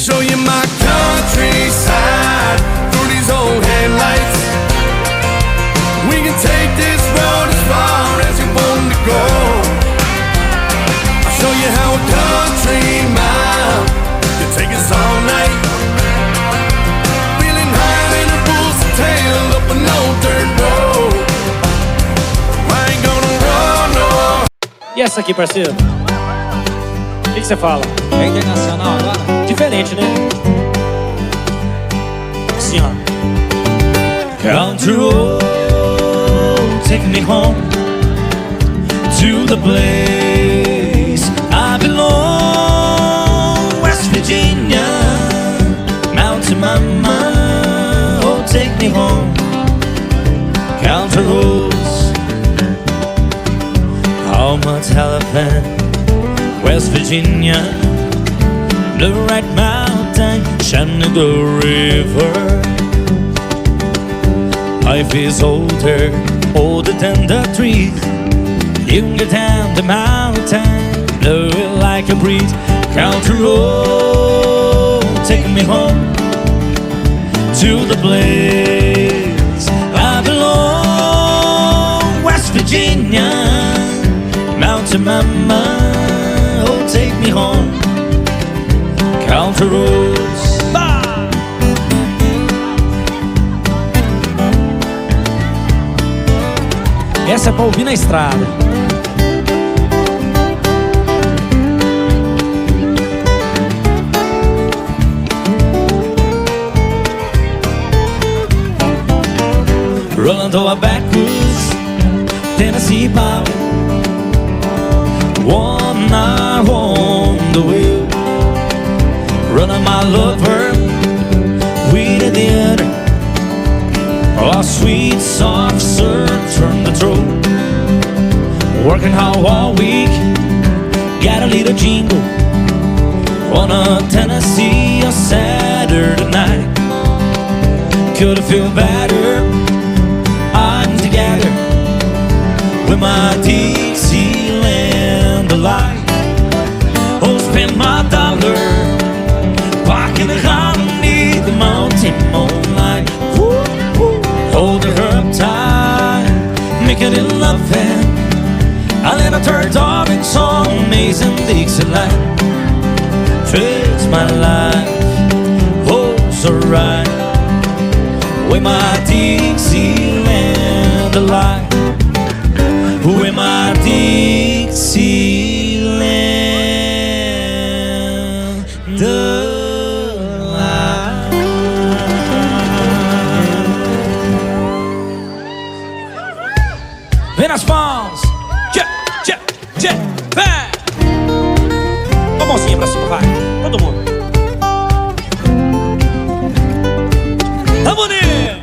show you my countryside through these old headlights. We can take this road as far as you want to go. I'll show you how a country mile can take us all night. Feeling high in a bull's tail up an old dirt road. I ain't gonna run no. E essa aqui, parceiro? O que você fala? É internacional agora? Diferente, né? Assim, ó. Country road, take me home to the place I belong. West Virginia, Mountain Mama, oh take me home. Country roads, how much elephant, West Virginia, the right mountain, Shenandoah River. Life is older than the trees. You can get down the mountain, blow it like a breeze. Country road, take me home to the place I belong. West Virginia, Mountain Mama, oh take me home. Country roads, bah! Essa é pra ouvir na estrada. Rolling through our backwoods, Tennessee bound. One night on the wheel, running my lover with the other. A sweet soft surf from the throat. Working hard all week, got a little jingle on a Tennessee a Saturday night. Couldn't feel better, I'm together with my Dixieland delight. Oh, spend my dollar, walking underneath the mountain moonlight. Hold her up tight, making it loving. I let her turn off in some amazing Dixieland. Fits my life, oh so right, with my Dixieland delight. With my Dixieland delight. Vem nas palmas, tchê, tchê, tchê, vem! Com a mãozinha pra cima, vai, todo mundo. Tá bonito!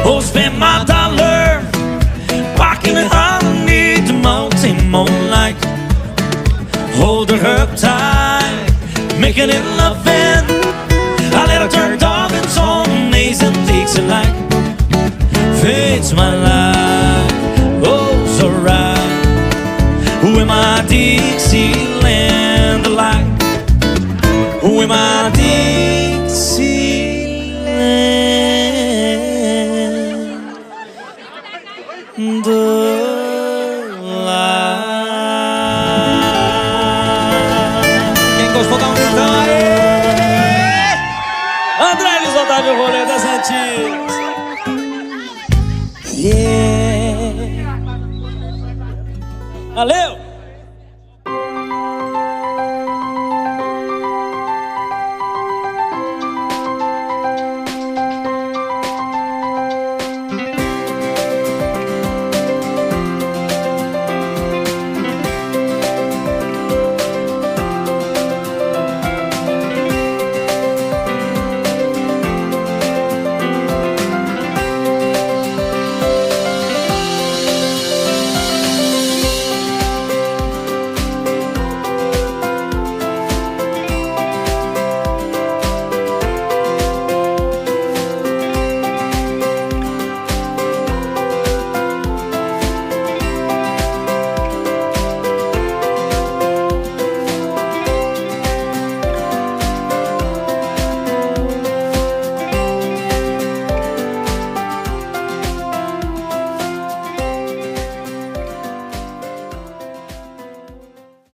Oh, spend my dollar, walking underneath the mountain moonlight. Hold her up tight, making it loving. I let her turn off in some amazing Dixieland. Fits my life, oh so right, with my Dixieland delight. With my Dixieland delight. Quem gostou dá um gritão aí! André Luiz Otávio, rolê das antigas. Yeah. Valeu!